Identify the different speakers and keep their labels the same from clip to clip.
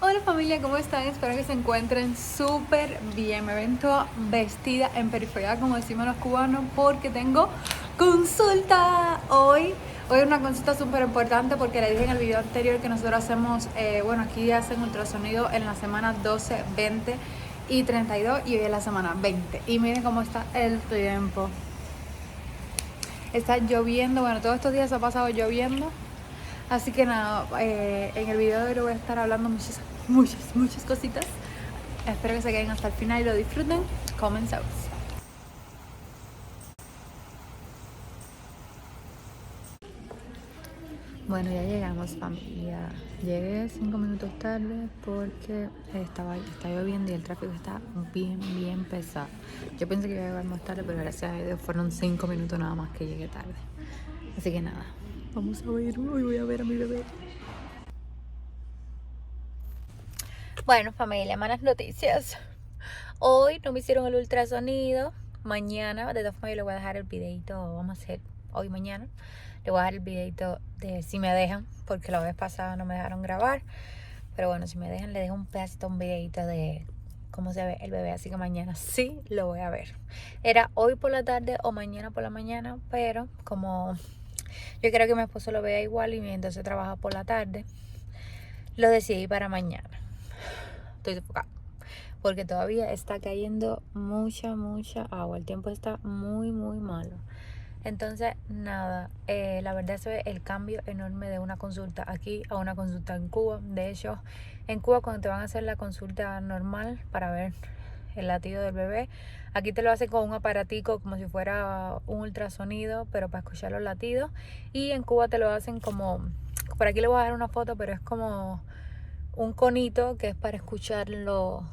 Speaker 1: Hola familia, ¿cómo están? Espero que se encuentren súper bien. Me ven toda vestida en periferia, como decimos los cubanos, porque tengo consulta hoy. Hoy es una consulta súper importante porque le dije en el video anterior que nosotros hacemos, aquí hacen ultrasonido en la semana 12, 20 y 32 y hoy es la semana 20. Y miren cómo está el tiempo. Está lloviendo, bueno, todos estos días ha pasado lloviendo. Así que nada, en el video de hoy voy a estar hablando muchas cositas. Espero que se queden hasta el final y lo disfruten. Comenzamos. Bueno, ya llegamos, familia. Llegué 5 minutos tarde porque está lloviendo y el tráfico está bien pesado. Yo pensé que iba a llegar más tarde, pero gracias a Dios fueron 5 minutos nada más que llegué tarde. Así que nada, vamos a ver, hoy voy a ver a mi bebé. Bueno, familia, malas noticias. Hoy no me hicieron el ultrasonido. Mañana, de todas formas, yo le voy a dejar el videito. Vamos a hacer hoy, mañana. Le voy a dejar el videito de si me dejan, porque la vez pasada no me dejaron grabar. Pero bueno, si me dejan, le dejo un pedacito, un videito de cómo se ve el bebé. Así que mañana sí lo voy a ver. Era hoy por la tarde o mañana por la mañana, pero como yo creo que mi esposo lo vea igual y entonces trabaja por la tarde, lo decidí para mañana. Estoy sofocada porque todavía está cayendo mucha agua. El tiempo está muy malo. Entonces, nada, la verdad se ve el cambio enorme de una consulta aquí a una consulta en Cuba. De hecho, en Cuba cuando te van a hacer la consulta normal para ver el latido del bebé, aquí te lo hacen con un aparatico como si fuera un ultrasonido, pero para escuchar los latidos. Y en Cuba te lo hacen como, por aquí le voy a dar una foto, pero es como un conito que es para escucharlo,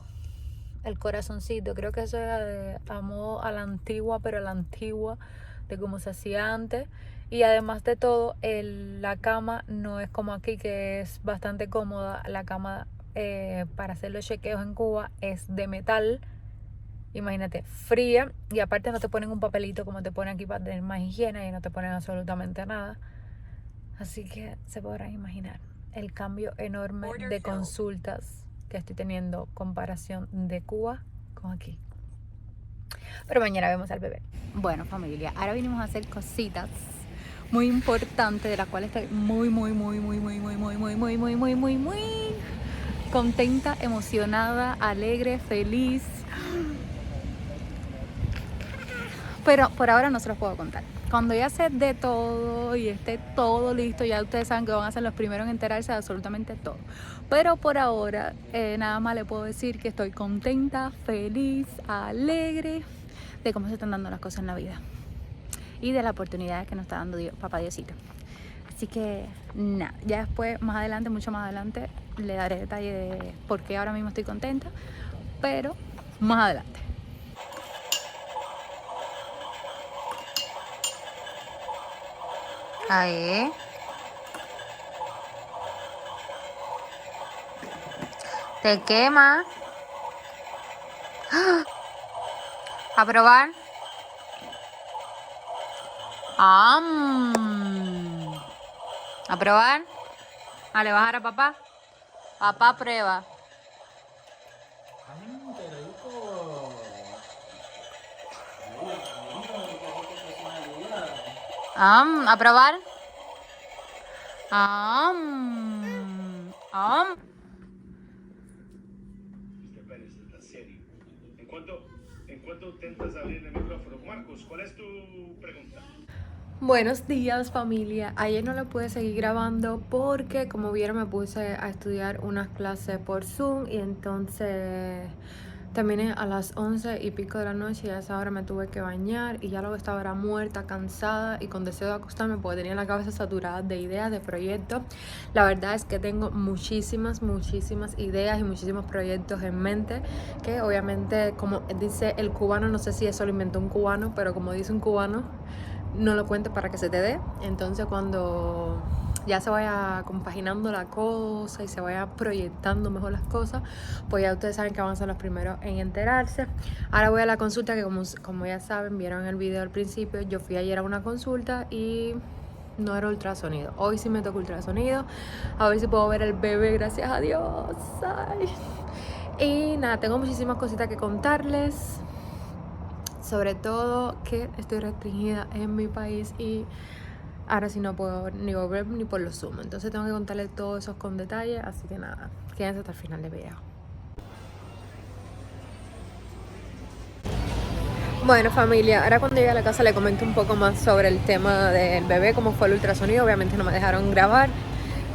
Speaker 1: el corazoncito. Creo que eso era a modo a la antigua, pero a la antigua de como se hacía antes. Y además de todo, la cama no es como aquí, que es bastante cómoda. La cama para hacer los chequeos en Cuba es de metal. Imagínate, fría. Y aparte no te ponen un papelito como te ponen aquí para tener más higiene, y no te ponen absolutamente nada. Así que se podrán imaginar el cambio enorme de consultas que estoy teniendo, comparación de Cuba con aquí. Pero mañana vemos al bebé. Bueno, familia, ahora vinimos a hacer cositas muy importantes, de las cuales estoy muy contenta, emocionada, alegre, feliz. Pero por ahora no se los puedo contar. Cuando ya sé de todo y esté todo listo, ya ustedes saben que van a ser los primeros en enterarse de absolutamente todo. Pero por ahora, nada más le puedo decir que estoy contenta, feliz, alegre de cómo se están dando las cosas en la vida y de las oportunidades que nos está dando Papá Diosito. Así que nada, ya después, más adelante, mucho más adelante, le daré detalle de por qué ahora mismo estoy contenta, pero más adelante. Ahí. Te quema. A probar. A probar. Le bajar a papá. Papá prueba. A probar. ¿En cuánto intentas abrir el micrófono? Marcos, ¿cuál es tu pregunta? Buenos días, familia. Ayer no lo pude seguir grabando porque, como vieron, me puse a estudiar unas clases por Zoom y entonces terminé a las 11 y pico de la noche y a esa hora me tuve que bañar y ya luego estaba era muerta, cansada y con deseo de acostarme porque tenía la cabeza saturada de ideas, de proyectos. La verdad es que tengo muchísimas ideas y muchísimos proyectos en mente que obviamente, como dice el cubano, no sé si eso lo inventó un cubano, pero como dice un cubano, no lo cuentes para que se te dé. Entonces cuando ya se vaya compaginando la cosa y se vaya proyectando mejor las cosas, pues ya ustedes saben que van a ser los primeros en enterarse. Ahora voy a la consulta, que como ya saben, vieron el video al principio, yo fui ayer a una consulta y no era ultrasonido. Hoy sí me toca ultrasonido. A ver si puedo ver al bebé, gracias a Dios. Ay. Y nada, tengo muchísimas cositas que contarles. Sobre todo que estoy restringida en mi país y ahora sí no puedo ni volver ni por los Zoom. Entonces tengo que contarles todos esos con detalle. Así que nada, quédense hasta el final del video. Bueno, familia, ahora cuando llegue a la casa le comento un poco más sobre el tema del bebé, cómo fue el ultrasonido. Obviamente no me dejaron grabar,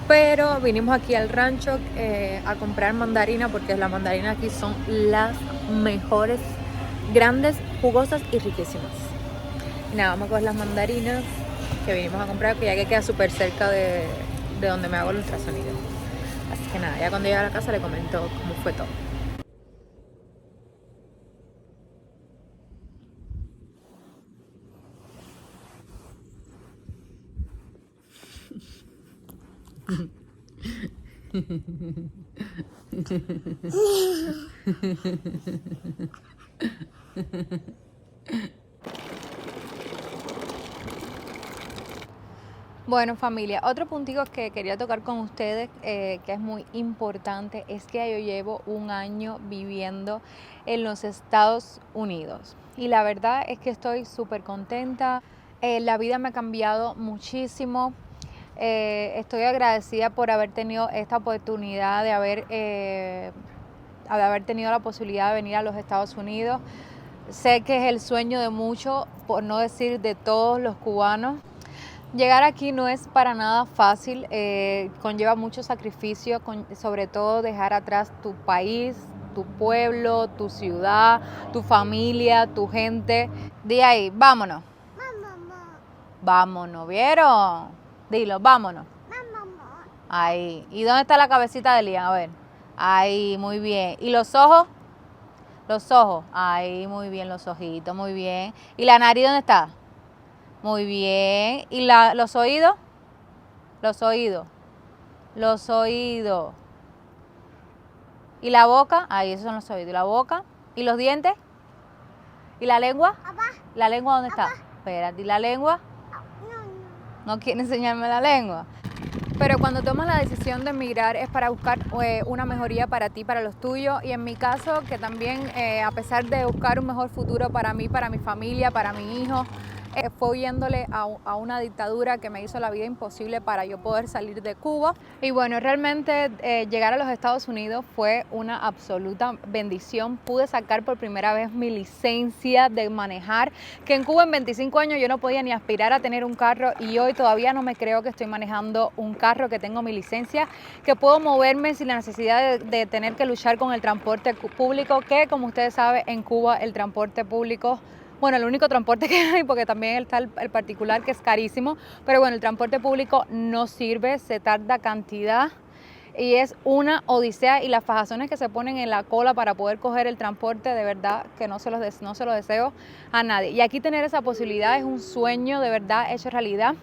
Speaker 1: pero vinimos aquí al rancho a comprar mandarina, porque las mandarinas aquí son las mejores, grandes, jugosas y riquísimas. Y nada, vamos a coger las mandarinas que vinimos a comprar, que ya que queda súper cerca de donde me hago el ultrasonido. Así que nada, ya cuando llegue a la casa le comento cómo fue todo. Bueno, familia, otro puntico que quería tocar con ustedes, que es muy importante, es que yo llevo un año viviendo en los Estados Unidos y la verdad es que estoy súper contenta. La vida me ha cambiado muchísimo. Estoy agradecida por haber tenido esta oportunidad de haber tenido la posibilidad de venir a los Estados Unidos. Sé que es el sueño de muchos, por no decir de todos los cubanos. Llegar aquí no es para nada fácil, conlleva mucho sacrificio, sobre todo dejar atrás tu país, tu pueblo, tu ciudad, tu familia, tu gente. Di ahí, vámonos. Vámonos, ¿vieron? Dilo, vámonos. Ahí. ¿Y dónde está la cabecita de Liam? A ver. Ahí, muy bien. ¿Y los ojos? Los ojos. Ahí, muy bien, los ojitos, muy bien. ¿Y la nariz dónde está? Muy bien. ¿Y los oídos? Los oídos. Los oídos. ¿Y la boca? Ahí, esos son los oídos. ¿Y la boca? ¿Y los dientes? ¿Y la lengua? Papá. ¿La lengua dónde está? Espérate, ¿y la lengua? No quiere enseñarme la lengua. Pero cuando tomas la decisión de emigrar es para buscar una mejoría para ti, para los tuyos. Y en mi caso, que también a pesar de buscar un mejor futuro para mí, para mi familia, para mi hijo, fue huyéndole a una dictadura que me hizo la vida imposible para yo poder salir de Cuba. Y bueno, realmente llegar a los Estados Unidos fue una absoluta bendición. Pude sacar por primera vez mi licencia de manejar, que en Cuba en 25 años yo no podía ni aspirar a tener un carro y hoy todavía no me creo que estoy manejando un carro, que tengo mi licencia, que puedo moverme sin la necesidad de tener que luchar con el transporte público, que como ustedes saben en Cuba el transporte público, bueno, el único transporte que hay, porque también está el particular que es carísimo, pero bueno, el transporte público no sirve, se tarda cantidad y es una odisea y las fajazones que se ponen en la cola para poder coger el transporte, de verdad que no se lo deseo a nadie. Y aquí tener esa posibilidad es un sueño de verdad hecho realidad.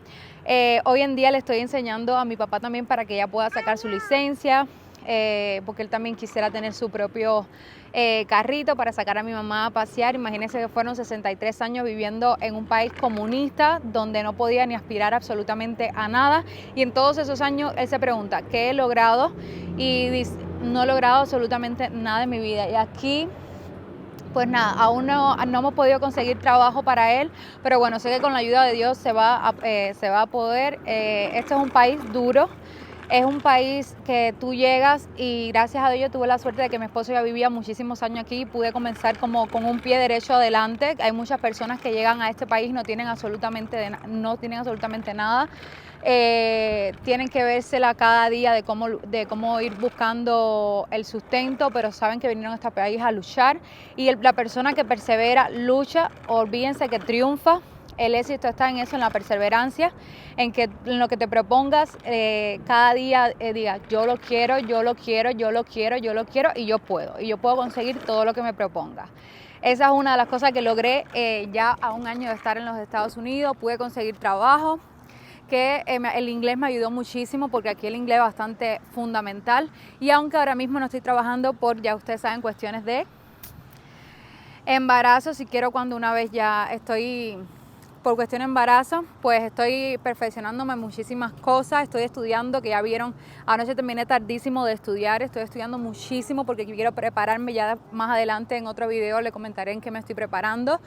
Speaker 1: Hoy en día le estoy enseñando a mi papá también para que ella pueda sacar su licencia, porque él también quisiera tener su propio carrito para sacar a mi mamá a pasear. Imagínense que fueron 63 años viviendo en un país comunista donde no podía ni aspirar absolutamente a nada, y en todos esos años él se pregunta ¿qué he logrado? Y dice, no he logrado absolutamente nada en mi vida. Y aquí pues nada, aún no hemos podido conseguir trabajo para él, pero bueno, sé que con la ayuda de Dios se va a poder. Este es un país duro. Es un país que tú llegas y gracias a Dios yo tuve la suerte de que mi esposo ya vivía muchísimos años aquí y pude comenzar como con un pie derecho adelante. Hay muchas personas que llegan a este país y no tienen absolutamente nada. Tienen que vérsela cada día de cómo ir buscando el sustento, pero saben que vinieron a este país a luchar y la persona que persevera, lucha, olvídense que triunfa. El éxito está en eso, en la perseverancia, en lo que te propongas, cada día digas, yo lo quiero, yo lo quiero, yo lo quiero, yo lo quiero y yo puedo conseguir todo lo que me proponga. Esa es una de las cosas que logré ya a un año de estar en los Estados Unidos. Pude conseguir trabajo, que el inglés me ayudó muchísimo porque aquí el inglés es bastante fundamental, y aunque ahora mismo no estoy trabajando ya ustedes saben, cuestiones de embarazo, si quiero cuando una vez ya estoy
Speaker 2: por cuestión de embarazo, pues estoy perfeccionándome muchísimas cosas, estoy estudiando, que ya vieron, anoche terminé tardísimo de estudiar, estoy estudiando muchísimo porque quiero prepararme, ya más adelante en otro video le comentaré en qué me estoy preparando.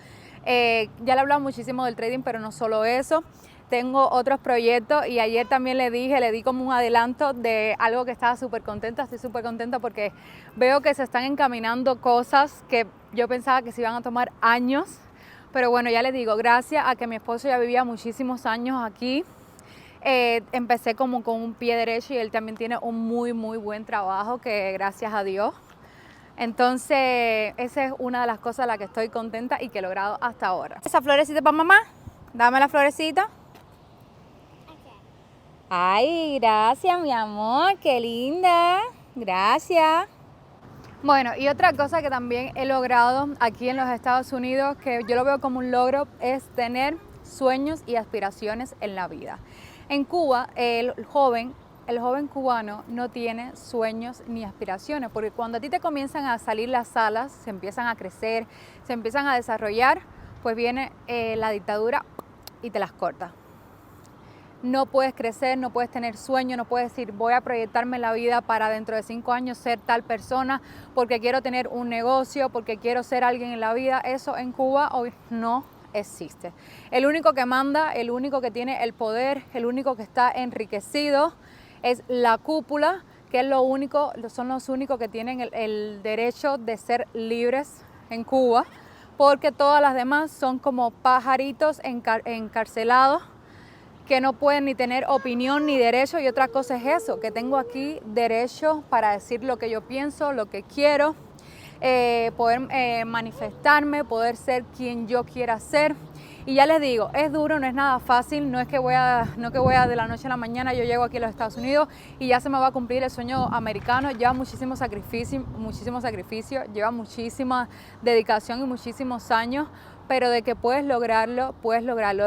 Speaker 2: Ya le he hablado muchísimo del trading, pero no solo eso, tengo otros proyectos y ayer también le di como un adelanto de algo que estaba súper contenta, estoy súper contenta porque veo que se están encaminando cosas que yo pensaba que se iban a tomar años. Pero bueno, ya les digo, gracias a que mi esposo ya vivía muchísimos años aquí, empecé como con un pie derecho y él también tiene un muy buen trabajo, que gracias a Dios. Entonces, esa es una de las cosas a las que estoy contenta y que he logrado hasta ahora. ¿Esa florecita para mamá? Dame la florecita. Ay, gracias, mi amor, qué linda. Gracias. Bueno, y otra cosa que también he logrado aquí en los Estados Unidos, que yo lo veo como un logro, es tener sueños y aspiraciones en la vida. En Cuba, el joven cubano no tiene sueños ni aspiraciones, porque cuando a ti te comienzan a salir las alas, se empiezan a crecer, se empiezan a desarrollar, pues viene la dictadura y te las corta. No puedes crecer, no puedes tener sueños, no puedes decir voy a proyectarme en la vida para dentro de 5 años ser tal persona porque quiero tener un negocio, porque quiero ser alguien en la vida. Eso en Cuba hoy no existe. El único que manda, el único que tiene el poder, el único que está enriquecido es la cúpula, que es son los únicos que tienen el derecho de ser libres en Cuba, porque todas las demás son como pajaritos encarcelados, que no pueden ni tener opinión ni derecho. Y otra cosa es eso, que tengo aquí derecho para decir lo que yo pienso, lo que quiero, poder manifestarme, poder ser quien yo quiera ser. Y ya les digo, es duro, no es nada fácil, no que voy a de la noche a la mañana yo llego aquí a los Estados Unidos y ya se me va a cumplir el sueño americano. Lleva muchísimo sacrificio, lleva muchísima dedicación y muchísimos años, pero de que puedes lograrlo,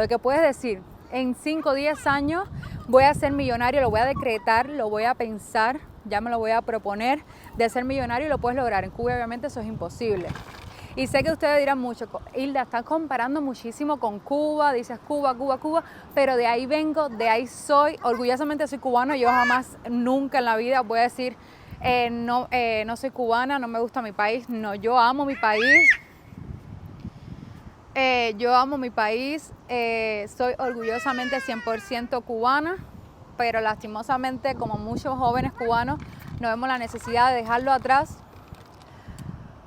Speaker 2: de que puedes decir en 5 o 10 años voy a ser millonario, lo voy a decretar, lo voy a pensar, ya me lo voy a proponer de ser millonario y lo puedes lograr. En Cuba obviamente eso es imposible. Y sé que ustedes dirán mucho, Hilda, estás comparando muchísimo con Cuba, dices Cuba, pero de ahí vengo, de ahí soy, orgullosamente soy cubano, yo jamás, nunca en la vida voy a decir no soy cubana, no me gusta mi país. No, yo amo mi país. Soy orgullosamente 100% cubana, pero lastimosamente, como muchos jóvenes cubanos, no vemos la necesidad de dejarlo atrás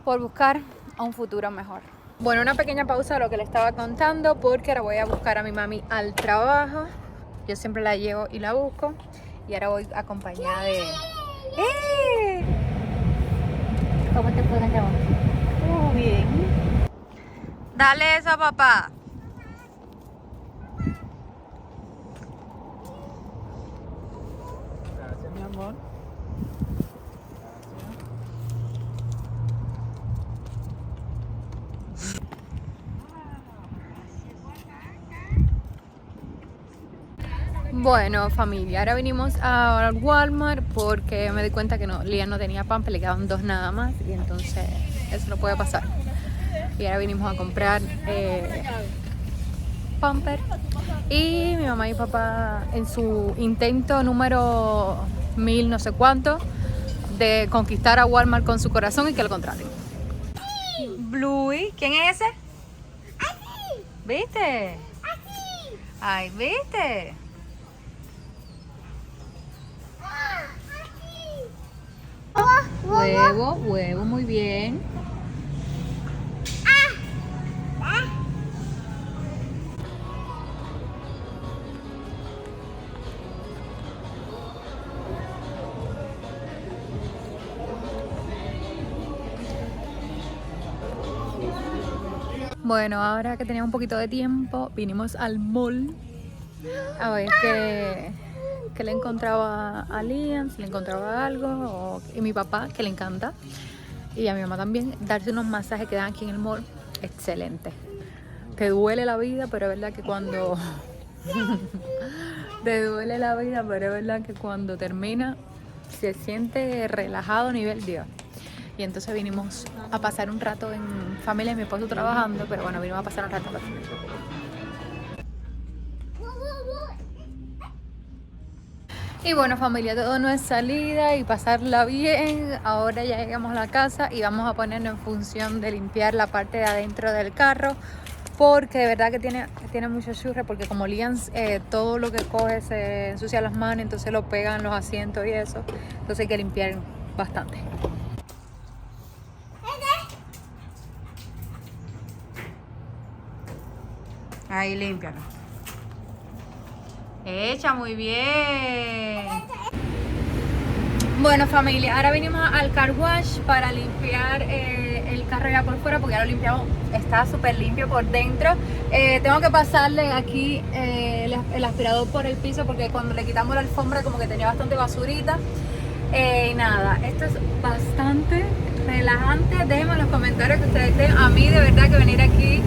Speaker 2: por buscar un futuro mejor. Bueno, una pequeña pausa de lo que le estaba contando, porque ahora voy a buscar a mi mami al trabajo. Yo siempre la llevo y la busco, y ahora voy acompañada de... ¿Cómo te fue en el trabajo? Muy bien. Dale eso a papá.
Speaker 3: Gracias, mi amor.
Speaker 2: Bueno, familia, ahora vinimos a Walmart porque me di cuenta que Lian no tenía pamper, le quedaban 2 nada más y entonces eso no puede pasar. Y ahora vinimos a comprar pamper, y mi mamá y papá, en su intento número 1000 no sé cuánto de conquistar a Walmart con su corazón, y que lo contrario. Bluey, ¿quién es ese? ¿Viste? Ay, ¿viste? Huevo, muy bien. Bueno, ahora que tenía un poquito de tiempo, vinimos al mall a ver qué le encontraba a Liam, si le encontraba algo, y mi papá, que le encanta, y a mi mamá también, darse unos masajes que dan aquí en el mall, excelente. Te duele la vida, pero es verdad que cuando... te duele la vida, pero es verdad que cuando termina se siente relajado a nivel Dios. Y entonces vinimos a pasar un rato en familia, mi esposo trabajando, pero bueno, vinimos a pasar un rato. Y bueno, familia, todo no es salida y pasarla bien. Ahora ya llegamos a la casa y vamos a ponernos en función de limpiar la parte de adentro del carro, porque de verdad que tiene mucho churre, porque como Liam todo lo que coge se ensucia las manos, entonces lo pegan los asientos y eso. Entonces hay que limpiar bastante. Ahí, límpialo. Echa, muy bien. Bueno, familia, ahora venimos al car wash para limpiar el carro ya por fuera, porque ya lo limpiamos, está súper limpio por dentro. Tengo que pasarle aquí el aspirador por el piso, porque cuando le quitamos la alfombra como que tenía bastante basurita. Y nada, esto es bastante relajante. Déjenme en los comentarios que ustedes creen. A mí de verdad que venir aquí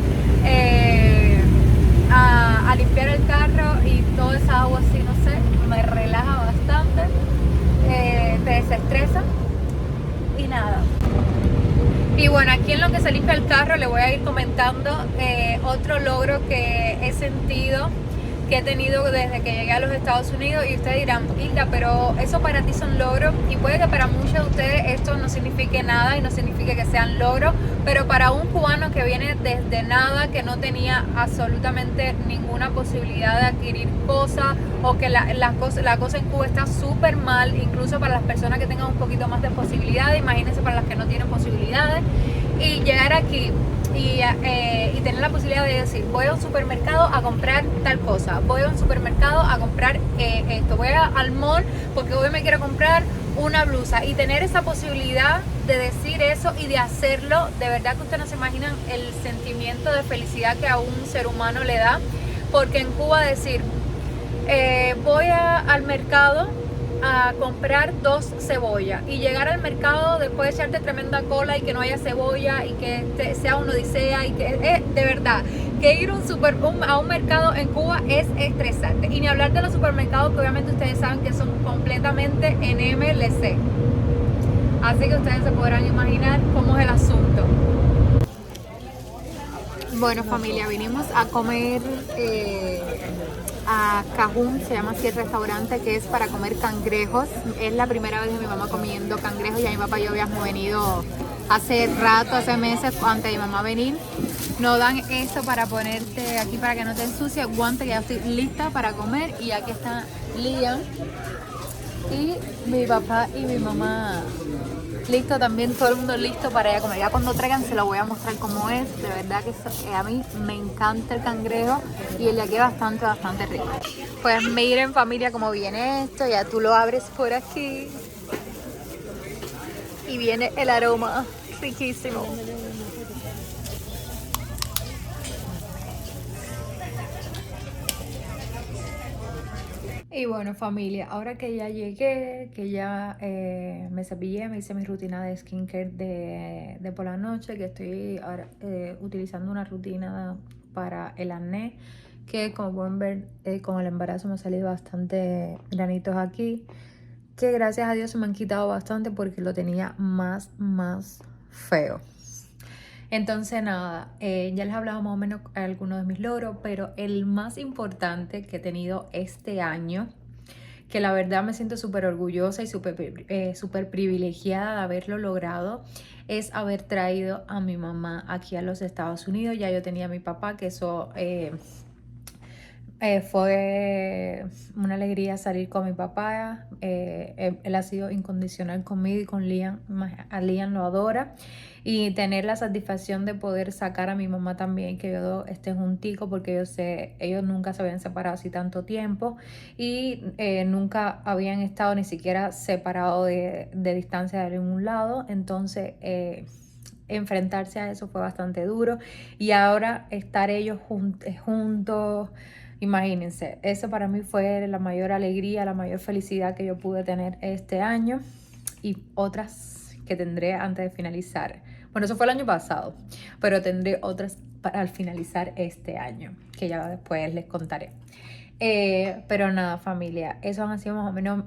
Speaker 2: a limpiar el carro y toda esa agua así, no sé, me relaja bastante. Te desestresa y nada. Y bueno, aquí en lo que se limpia el carro le voy a ir comentando otro logro que he sentido, que he tenido desde que llegué a los Estados Unidos. Y ustedes dirán, Hilda, pero eso para ti son logros, y puede que para muchos de ustedes esto no signifique nada y no signifique que sean logros, pero para un cubano que viene desde nada, que no tenía absolutamente ninguna posibilidad de adquirir cosas, o que la cosa en Cuba está súper mal, incluso para las personas que tengan un poquito más de posibilidades, imagínense para las que no tienen posibilidades, y llegar aquí y tener la posibilidad de decir, voy a un supermercado a comprar tal cosa, voy a un supermercado a comprar esto, voy al mall porque hoy me quiero comprar una blusa, y tener esa posibilidad de decir eso y de hacerlo, de verdad que ustedes no se imaginan el sentimiento de felicidad que a un ser humano le da, porque en Cuba decir, voy al mercado a comprar 2 cebollas, y llegar al mercado después de echarte tremenda cola y que no haya cebolla y que sea una odisea, y que de verdad que ir a un mercado en Cuba es estresante, y ni hablar de los supermercados que obviamente ustedes saben que son completamente en MLC, así que ustedes se podrán imaginar cómo es el asunto. Bueno, familia, vinimos a comer a Cajún, se llama así el restaurante, que es para comer cangrejos. Es la primera vez de mi mamá comiendo cangrejos. Ya mi papá y yo habíamos venido hace rato, hace meses, antes de mi mamá venir. Nos dan esto para ponerte aquí para que no te ensucie, guante, que ya estoy lista para comer. Y aquí está Liam y mi papá y mi mamá. Listo también, todo el mundo listo para ir a comer. Ya cuando traigan se lo voy a mostrar cómo es. De verdad que a mí me encanta el cangrejo, y el de aquí es bastante rico. Pues miren, familia, cómo viene esto. Ya tú lo abres por aquí y viene el aroma riquísimo. Y bueno, familia, ahora que ya llegué, que ya me cepillé, me hice mi rutina de skincare de por la noche, que estoy ahora utilizando una rutina para el acné, que como pueden ver, con el embarazo me han salido bastante granitos aquí, que gracias a Dios se me han quitado bastante porque lo tenía más feo. Entonces nada, ya les he hablado más o menos algunos de mis logros, pero el más importante que he tenido este año, que la verdad me siento súper orgullosa y súper privilegiada de haberlo logrado, es haber traído a mi mamá aquí a los Estados Unidos. Ya yo tenía a mi papá, que eso fue una alegría salir con mi papá. Él ha sido incondicional conmigo y con Liam. A Liam lo adora. Y tener la satisfacción de poder sacar a mi mamá también, que ellos estén junticos, porque ellos nunca se habían separado así tanto tiempo, y nunca habían estado ni siquiera separados de distancia de ningún lado. Entonces enfrentarse a eso fue bastante duro, y ahora estar ellos juntos, imagínense, eso para mí fue la mayor alegría, la mayor felicidad que yo pude tener este año, y otras que tendré antes de finalizar. Bueno, eso fue el año pasado, pero tendré otras para finalizar este año, que ya después les contaré. Pero nada, familia, eso han sido más o menos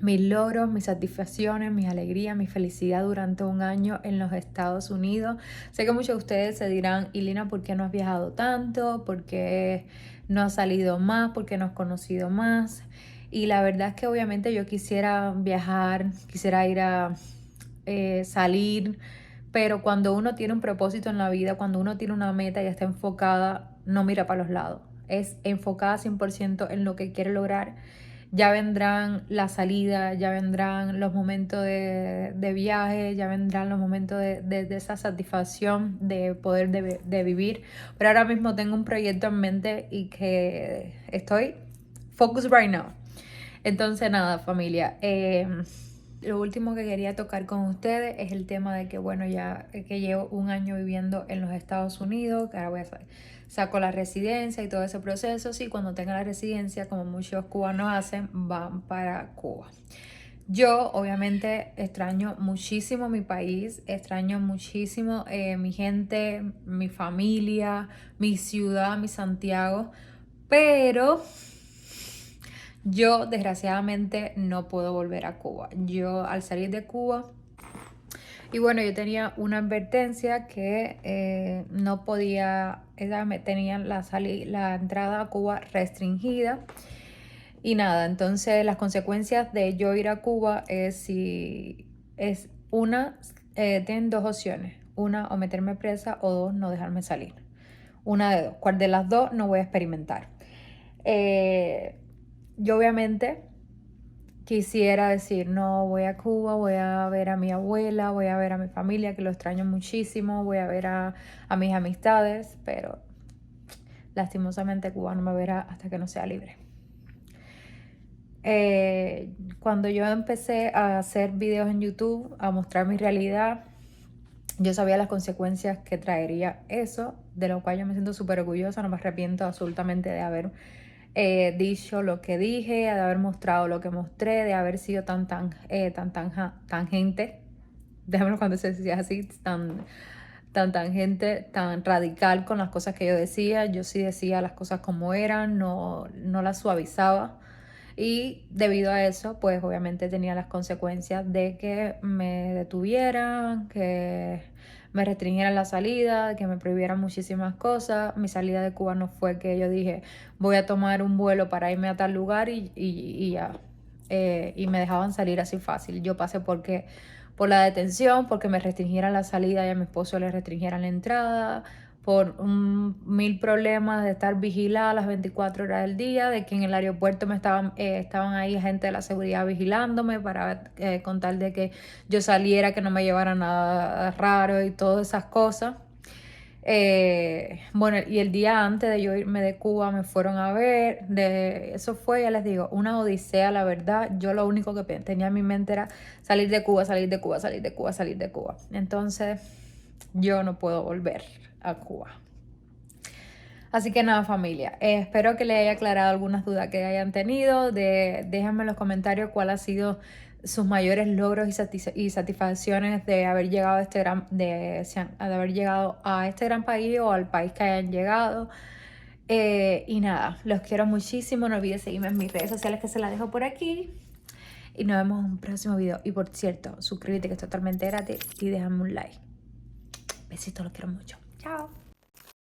Speaker 2: mis logros, mis satisfacciones, mis alegrías, mi felicidad durante un año en los Estados Unidos. Sé que muchos de ustedes se dirán, Ilina, ¿por qué no has viajado tanto? ¿Por qué no has salido más? ¿Por qué no has conocido más?
Speaker 1: Y la verdad es que obviamente yo quisiera viajar, quisiera ir a salir, pero cuando uno tiene un propósito en la vida, cuando uno tiene una meta y está enfocada, no mira para los lados. Es enfocada 100% en lo que quiere lograr. Ya vendrán las salidas, ya vendrán los momentos de viaje, ya vendrán los momentos de esa satisfacción de poder de vivir. Pero ahora mismo tengo un proyecto en mente y que estoy focused right now. Entonces nada, familia, lo último que quería tocar con ustedes es el tema de que, bueno, ya que llevo un año viviendo en los Estados Unidos, que ahora voy a saco la residencia y todo ese proceso. Sí, cuando tenga la residencia, como muchos cubanos hacen, van para Cuba. Yo obviamente extraño muchísimo mi país, extraño muchísimo mi gente, mi familia, mi ciudad, mi Santiago, pero yo desgraciadamente no puedo volver a Cuba. Yo al salir de Cuba, y bueno, yo tenía una advertencia que no podía, me tenían la entrada a Cuba restringida. Y nada, entonces las consecuencias de yo ir a Cuba es si es una, tienen dos opciones. Una, o meterme presa, o dos, no dejarme salir. Una de dos. ¿Cuál de las dos? No voy a experimentar. Yo obviamente quisiera decir, no, voy a Cuba, voy a ver a mi abuela, voy a ver a mi familia, que lo extraño muchísimo, voy a ver a mis amistades, pero lastimosamente Cuba no me verá hasta que no sea libre. Cuando yo empecé a hacer videos en YouTube, a mostrar mi realidad, yo sabía las consecuencias que traería eso, de lo cual yo me siento súper orgullosa, no me arrepiento absolutamente de haber dicho lo que dije, de haber mostrado lo que mostré, de haber sido tan tangente, déjame cuando se decía así, tan tangente, tan radical con las cosas que yo decía. Yo sí decía las cosas como eran, no las suavizaba. Y debido a eso, pues obviamente tenía las consecuencias de que me detuvieran, que me restringieran la salida, que me prohibieran muchísimas cosas. Mi salida de Cuba no fue que yo dije, voy a tomar un vuelo para irme a tal lugar y ya. Y me dejaban salir así fácil. Yo pasé por la detención, porque me restringieran la salida y a mi esposo le restringieran la entrada, por 1000 problemas de estar vigilada las 24 horas del día, de que en el aeropuerto estaban ahí gente de la seguridad vigilándome para con tal de que yo saliera, que no me llevara nada raro y todas esas cosas. Bueno, y el día antes de yo irme de Cuba me fueron a ver. Eso fue, ya les digo, una odisea, la verdad. Yo lo único que tenía en mi mente era salir de Cuba, salir de Cuba, salir de Cuba, salir de Cuba. Entonces yo no puedo volver a Cuba. Así que nada, familia, espero que les haya aclarado algunas dudas que hayan tenido. Déjenme en los comentarios cuál ha sido sus mayores logros y satisfacciones de haber llegado a este gran país o al país que hayan llegado. Y nada, los quiero muchísimo. No olviden seguirme en mis redes sociales, que se las dejo por aquí. Y nos vemos en un próximo video. Y por cierto, suscríbete, que es totalmente gratis, y déjame un like. Besitos, los quiero mucho. Chao.